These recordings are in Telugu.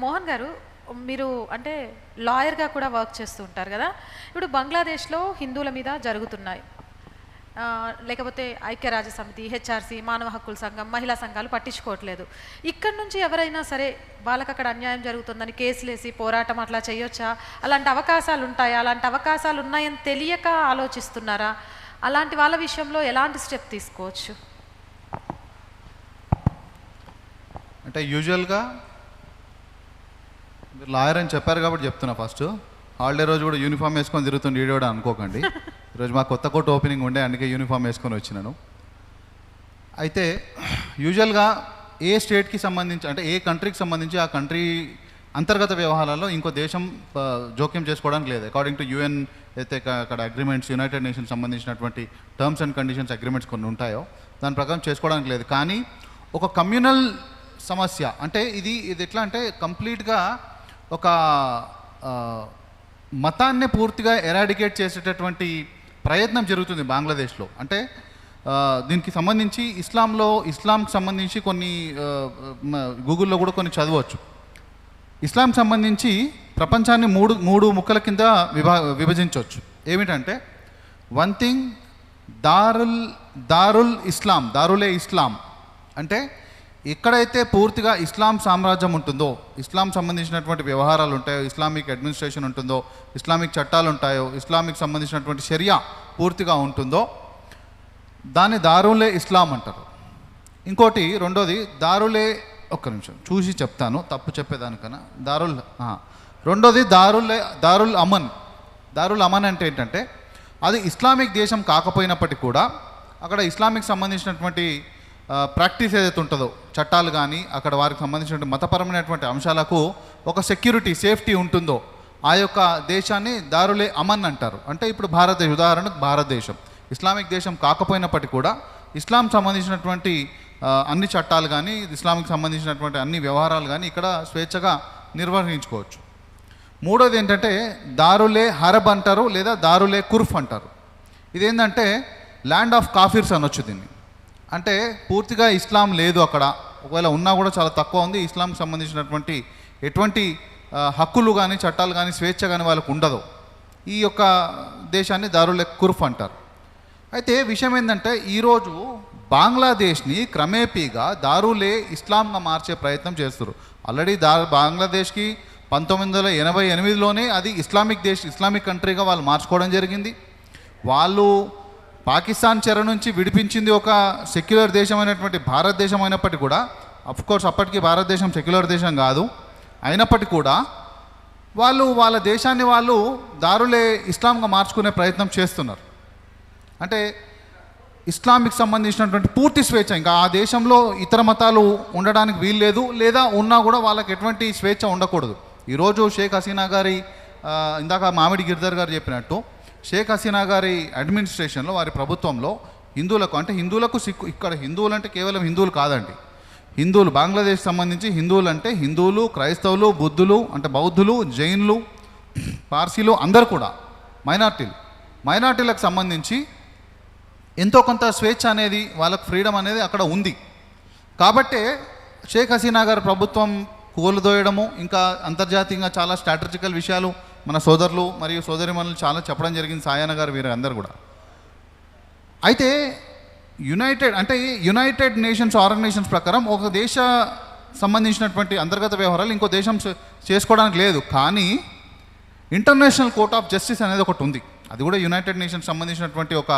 మోహన్ గారు, మీరు అంటే లాయర్గా కూడా వర్క్ చేస్తూ ఉంటారు కదా. ఇప్పుడు బంగ్లాదేశ్లో హిందువుల మీద జరుగుతున్నాయి, లేకపోతే ఐక్యరాజ్య సమితి, హెచ్ఆర్సీ, మానవ హక్కుల సంఘం, మహిళా సంఘాలు పట్టించుకోవట్లేదు. ఇక్కడ నుంచి ఎవరైనా సరే వాళ్ళకి అక్కడ అన్యాయం జరుగుతుందని కేసులేసి పోరాటం అట్లా చేయొచ్చా? అలాంటి అవకాశాలు ఉంటాయా? అలాంటి అవకాశాలు ఉన్నాయని తెలియక ఆలోచిస్తున్నారా? అలాంటి వాళ్ళ విషయంలో ఎలాంటి స్టెప్ తీసుకోవచ్చు? అంటే యూజువల్గా మీరు లాయర్ అని చెప్పారు కాబట్టి చెప్తున్నా. ఫస్ట్ హాలిడే రోజు కూడా యూనిఫామ్ వేసుకొని తిరుగుతుంది ఈడోడ అనుకోకండి. ఈరోజు మా కొత్త కోర్టు ఓపెనింగ్ ఉండే, అందుకే యూనిఫామ్ వేసుకొని వచ్చినాను. అయితే యూజువల్గా ఏ స్టేట్కి సంబంధించి, అంటే ఏ కంట్రీకి సంబంధించి ఆ కంట్రీ అంతర్గత వ్యవహారాల్లో ఇంకో దేశం జోక్యం చేసుకోవడానికి లేదు. అకార్డింగ్ టు యుఎన్ అయితే అక్కడ అగ్రిమెంట్స్, యునైటెడ్ నేషన్స్ సంబంధించినటువంటి టర్మ్స్ అండ్ కండిషన్స్ అగ్రిమెంట్స్ కొన్ని ఉంటాయో దాని ప్రకారం చేసుకోవడానికి లేదు. కానీ ఒక కమ్యూనల్ సమస్య అంటే ఇది ఎట్లా అంటే కంప్లీట్గా ఒక మతాన్నే పూర్తిగా ఎరాడికేట్ చేసేటటువంటి ప్రయత్నం జరుగుతుంది బంగ్లాదేశ్లో. అంటే దీనికి సంబంధించి ఇస్లాంకి సంబంధించి కొన్ని గూగుల్లో కూడా కొన్ని చదవచ్చు. ఇస్లాంకి సంబంధించి ప్రపంచాన్ని మూడు ముక్కల కింద విభజించవచ్చు. ఏమిటంటే వన్ థింగ్ దారులే ఇస్లాం అంటే ఎక్కడైతే పూర్తిగా ఇస్లాం సామ్రాజ్యం ఉంటుందో, ఇస్లాం సంబంధించినటువంటి వ్యవహారాలు ఉంటాయో, ఇస్లామిక్ అడ్మినిస్ట్రేషన్ ఉంటుందో, ఇస్లామిక్ చట్టాలు ఉంటాయో, ఇస్లామిక్ సంబంధించినటువంటి షరియా పూర్తిగా ఉంటుందో దాన్ని దారులే ఇస్లాం అంటారు. ఇంకోటి రెండోది ఒక్క నిమిషం చూసి చెప్తాను, తప్పు చెప్పేదానికన్నా. రెండోది దారుల్ అమన్ అంటే ఏంటంటే అది ఇస్లామిక్ దేశం కాకపోయినప్పటికీ కూడా అక్కడ ఇస్లామిక్ సంబంధించినటువంటి ప్రాక్టీస్ ఏదైతే ఉంటుందో, చట్టాలు కానీ అక్కడ వారికి సంబంధించిన మతపరమైనటువంటి అంశాలకు ఒక సెక్యూరిటీ, సేఫ్టీ ఉంటుందో ఆ యొక్క దేశాన్ని దారులే అమన్ అంటారు. అంటే ఇప్పుడు ఉదాహరణకు భారతదేశం ఇస్లామిక్ దేశం కాకపోయినప్పటికీ కూడా ఇస్లాం సంబంధించినటువంటి అన్ని చట్టాలు కానీ, ఇస్లాంకి సంబంధించినటువంటి అన్ని వ్యవహారాలు కానీ ఇక్కడ స్వేచ్ఛగా నిర్వహించుకోవచ్చు. మూడోది ఏంటంటే దారులే హరబ్ అంటారు, లేదా దారులే కుర్ఫ్ అంటారు. ఇదేంటంటే ల్యాండ్ ఆఫ్ కాఫిర్స్ అనొచ్చు దీన్ని. అంటే పూర్తిగా ఇస్లాం లేదు అక్కడ, ఒకవేళ ఉన్నా కూడా చాలా తక్కువ ఉంది. ఇస్లాంకి సంబంధించినటువంటి ఎటువంటి హక్కులు కానీ, చట్టాలు కానీ, స్వేచ్ఛ కానీ వాళ్ళకు ఉండదు. ఈ యొక్క దేశాన్ని దారులే కుర్ఫ్ అంటారు. అయితే విషయం ఏంటంటే ఈరోజు బంగ్లాదేశ్ని క్రమేపీగా దారులే ఇస్లాంగా మార్చే ప్రయత్నం చేస్తారు. ఆల్రెడీ బంగ్లాదేశ్కి 1988లోనే అది ఇస్లామిక్ కంట్రీగా వాళ్ళు మార్చుకోవడం జరిగింది. వాళ్ళు పాకిస్తాన్ చెర నుంచి విడిపించింది ఒక సెక్యులర్ దేశమైనటువంటి భారతదేశం అయినప్పటికీ కూడా, అఫ్కోర్స్ అప్పటికి భారతదేశం సెక్యులర్ దేశం కాదు, అయినప్పటికీ కూడా వాళ్ళ దేశాన్ని వాళ్ళు దారులే ఇస్లాంగా మార్చుకునే ప్రయత్నం చేస్తున్నారు. అంటే ఇస్లామిక్ సంబంధించినటువంటి పూర్తి స్వేచ్ఛ, ఇంకా ఆ దేశంలో ఇతర మతాలు ఉండడానికి వీల్లేదు, లేదా ఉన్నా కూడా వాళ్ళకి ఎటువంటి స్వేచ్ఛ ఉండకూడదు. ఈరోజు షేక్ హసీనా గారి, ఇందాక మామిడి గిరిధర్ గారు చెప్పినట్టు, షేక్ హసీనా గారి అడ్మినిస్ట్రేషన్లో, వారి ప్రభుత్వంలో హిందువులకు ఇక్కడ హిందువులు అంటే కేవలం హిందువులు కాదండి, హిందువులు బంగ్లాదేశ్ సంబంధించి హిందువులు అంటే హిందువులు, క్రైస్తవులు, బౌద్ధులు, జైన్లు, పార్సీలు అందరూ కూడా మైనార్టీలకు సంబంధించి ఎంతో కొంత స్వేచ్ఛ అనేది, వాళ్ళకు ఫ్రీడమ్ అనేది అక్కడ ఉంది. కాబట్టే షేక్ హసీనా గారి ప్రభుత్వం కూలదోయడము, ఇంకా అంతర్జాతీయంగా చాలా స్ట్రాటజికల్ విషయాలు మన సోదరులు మరియు సోదరిమణులు చాలా చెప్పడం జరిగింది, సాయన గారు వీరు అందరు కూడా. అయితే యునైటెడ్ నేషన్స్ ఆర్గనైజేషన్స్ ప్రకారం ఒక దేశ సంబంధించినటువంటి అంతర్గత వ్యవహారాలు ఇంకో దేశం చేసుకోవడానికి లేదు. కానీ ఇంటర్నేషనల్ కోర్ట్ ఆఫ్ జస్టిస్ అనేది ఒకటి ఉంది, అది కూడా యునైటెడ్ నేషన్స్ సంబంధించినటువంటి ఒక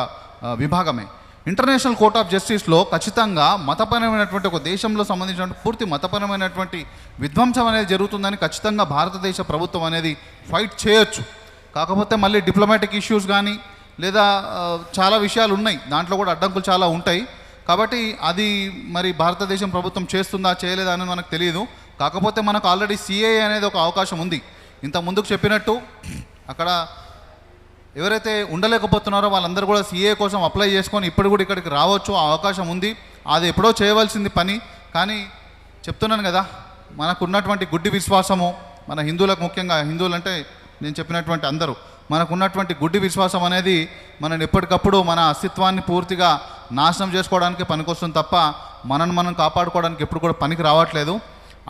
విభాగమే. ఇంటర్నేషనల్ కోర్ట్ ఆఫ్ జస్టిస్లో ఖచ్చితంగా మతపరమైనటువంటి ఒక దేశంలో సంబంధించినటువంటి పూర్తి మతపరమైనటువంటి విధ్వంసం అనేది జరుగుతుందని ఖచ్చితంగా భారతదేశ ప్రభుత్వం అనేది ఫైట్ చేయొచ్చు. కాకపోతే మళ్ళీ డిప్లొమాటిక్ ఇష్యూస్ కానీ, లేదా చాలా విషయాలు ఉన్నాయి, దాంట్లో కూడా అడ్డంకులు చాలా ఉంటాయి. కాబట్టి అది మరి భారతదేశం ప్రభుత్వం చేస్తుందా చేయలేదా అని మనకు తెలియదు. కాకపోతే మనకు ఆల్రెడీ సిఏఏ అనేది ఒక అవకాశం ఉంది. ఇంత ముందుకు చెప్పినట్టు అక్కడ ఎవరైతే ఉండలేకపోతున్నారో వాళ్ళందరూ కూడా సిఏ కోసం అప్లై చేసుకొని ఇప్పుడు కూడా ఇక్కడికి రావచ్చు, ఆ అవకాశం ఉంది. అది ఎప్పుడో చేయవలసింది పని. కానీ చెప్తున్నాను కదా, మనకున్నటువంటి గుడ్డి విశ్వాసము, మన హిందువులకు, ముఖ్యంగా హిందువులు అంటే నేను చెప్పినటువంటి అందరూ, మనకున్నటువంటి గుడ్డి విశ్వాసం అనేది మనని ఎప్పటికప్పుడు మన అస్తిత్వాన్ని పూర్తిగా నాశనం చేసుకోవడానికి పనికొస్తుంది తప్ప మనం కాపాడుకోవడానికి ఎప్పుడు కూడా పనికి రావట్లేదు.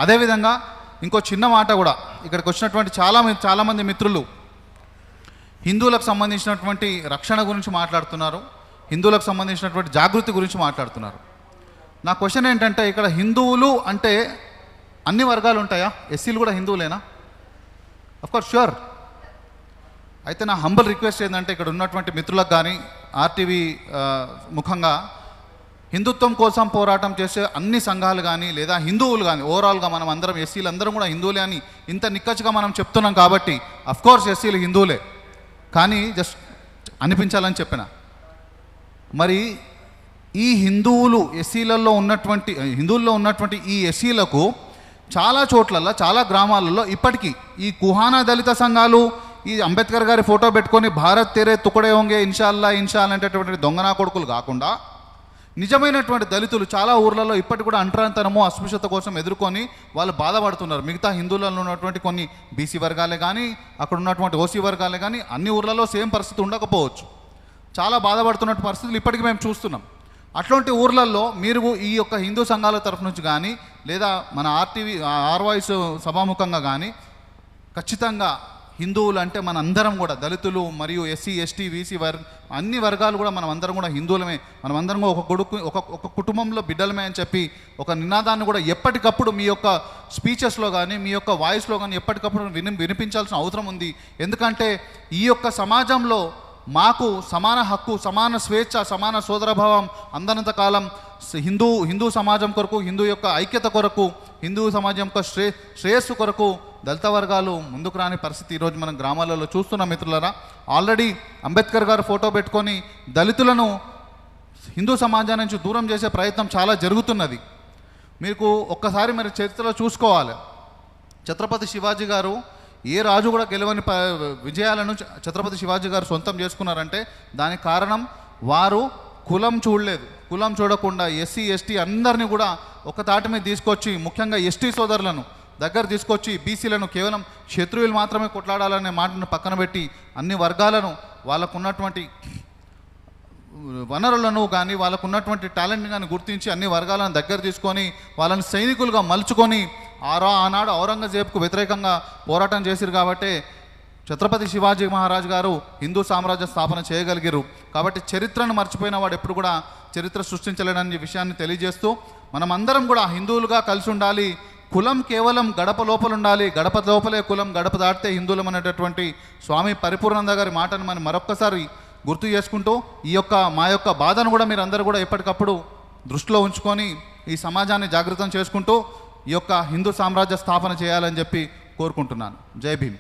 అదేవిధంగా ఇంకో చిన్న మాట కూడా, ఇక్కడికి వచ్చినటువంటి చాలామంది మిత్రులు హిందువులకు సంబంధించినటువంటి రక్షణ గురించి మాట్లాడుతున్నారు, హిందువులకు సంబంధించినటువంటి జాగృతి గురించి మాట్లాడుతున్నారు. నా క్వశ్చన్ ఏంటంటే, ఇక్కడ హిందువులు అంటే అన్ని వర్గాలు ఉంటాయా? ఎస్సీలు కూడా హిందువులేనా? Of course sure. అయితే నా హంబల్ రిక్వెస్ట్ ఏంటంటే, ఇక్కడ ఉన్నటువంటి మిత్రులకు కానీ ఆర్టీవీ ముఖంగా హిందుత్వం కోసం పోరాటం చేసే అన్ని సంఘాలు కానీ లేదా హిందువులు కానీ ఓవరాల్గా మనం అందరం ఎస్సీలు అందరం కూడా హిందువులే అని ఇంత నిక్కచ్చిగా మనం చెప్తున్నాం కాబట్టి అఫ్కోర్స్ ఎస్సీలు హిందువులే, కానీ జస్ట్ అనిపించాలని చెప్పిన. మరి ఈ హిందువుల్లో ఉన్నటువంటి ఈ ఎస్సీలకు చాలా చోట్లలో చాలా గ్రామాలలో ఇప్పటికీ ఈ కుహానా దళిత సంఘాలు ఈ అంబేద్కర్ గారి ఫోటో పెట్టుకొని భారత్ తెరే తుకడే హోంగే ఇన్షాల్లా అనేటటువంటి దొంగనా కొడుకులు కాకుండా నిజమైనటువంటి దళితులు చాలా ఊర్లలో ఇప్పటికి కూడా అంటరాంతనము అస్పృశ్యత కోసం ఎదుర్కొని వాళ్ళు బాధపడుతున్నారు. మిగతా హిందువులలో ఉన్నటువంటి కొన్ని బీసీ వర్గాలే కానీ అక్కడ ఉన్నటువంటి ఓసీ వర్గాలే కానీ అన్ని ఊర్లలో సేమ్ పరిస్థితి ఉండకపోవచ్చు. చాలా బాధపడుతున్నటువంటి పరిస్థితులు ఇప్పటికీ మేము చూస్తున్నాం. అట్లాంటి ఊర్లలో మీరు ఈ యొక్క హిందూ సంఘాల తరఫు నుంచి కానీ లేదా మన ఆర్ వాయిస్ సభాముఖంగా కానీ ఖచ్చితంగా హిందువులు అంటే మన అందరం కూడా దళితులు మరియు ఎస్సీ ఎస్టీ బీసీ అన్ని వర్గాలు కూడా మనం అందరం కూడా హిందువులమే, మనం అందరం కూడా ఒక కుటుంబంలో బిడ్డలమే అని చెప్పి ఒక నినాదాన్ని కూడా ఎప్పటికప్పుడు మీ యొక్క స్పీచెస్లో కానీ మీ యొక్క వాయిస్లో కానీ ఎప్పటికప్పుడు వినిపించాల్సిన అవసరం ఉంది. ఎందుకంటే ఈ యొక్క సమాజంలో మాకు సమాన హక్కు, సమాన స్వేచ్ఛ, సమాన సోదరభావం అందనంత కాలం హిందూ సమాజం కొరకు, హిందూ యొక్క ఐక్యత కొరకు, హిందూ సమాజం యొక్క శ్రేయస్సు కొరకు దళిత వర్గాలు ముందుకు రాని పరిస్థితి ఈరోజు మనం గ్రామాలలో చూస్తున్నాం. మిత్రులారా, ఆల్రెడీ అంబేద్కర్ గారు ఫోటో పెట్టుకొని దళితులను హిందూ సమాజం నుంచి దూరం చేసే ప్రయత్నం చాలా జరుగుతున్నది. మీకు ఒక్కసారి మరి చరిత్రలో చూసుకోవాలి. ఛత్రపతి శివాజీ గారు ఏ రాజు కూడా గెలవని విజయాలను ఛత్రపతి శివాజీ గారు సొంతం చేసుకున్నారంటే దానికి కారణం వారు కులం చూడలేదు. కులం చూడకుండా ఎస్సీ ఎస్టీ అందరినీ కూడా ఒక తాటి మీద తీసుకొచ్చి, ముఖ్యంగా ఎస్టీ సోదరులను దగ్గర తీసుకొచ్చి బీసీలను కేవలం క్షత్రియులు మాత్రమే కొట్లాడాలనే మాటను పక్కన పెట్టి అన్ని వర్గాలను వాళ్ళకున్నటువంటి వనరులను కానీ వాళ్ళకున్నటువంటి టాలెంట్ని కానీ గుర్తించి అన్ని వర్గాలను దగ్గర తీసుకొని వాళ్ళని సైనికులుగా మలుచుకొని ఆనాడు ఔరంగజేబ్కు వ్యతిరేకంగా పోరాటం చేశారు. కాబట్టి ఛత్రపతి శివాజీ మహారాజ్ గారు హిందూ సామ్రాజ్య స్థాపన చేయగలిగారు. కాబట్టి చరిత్రను మర్చిపోయిన వాడు ఎప్పుడు కూడా చరిత్ర సృష్టించలేడనే విషయాన్ని తెలియజేస్తూ మనమందరం కూడా హిందువులుగా కలిసి ఉండాలి. కులం కేవలం గడప లోపల ఉండాలి, గడప లోపలే కులం, గడప దాటితే హిందువులం అనేటటువంటి స్వామి పరిపూర్ణానంద గారి మాటను మనం మరొక్కసారి గుర్తు చేసుకుంటూ మా యొక్క బాధను కూడా మీరు అందరూ కూడా ఎప్పటికప్పుడు దృష్టిలో ఉంచుకొని ఈ సమాజాన్ని జాగృతం చేసుకుంటూ ఈ యొక్క హిందూ సామ్రాజ్య స్థాపన చేయాలని చెప్పి కోరుకుంటున్నాను. జై భీమ్.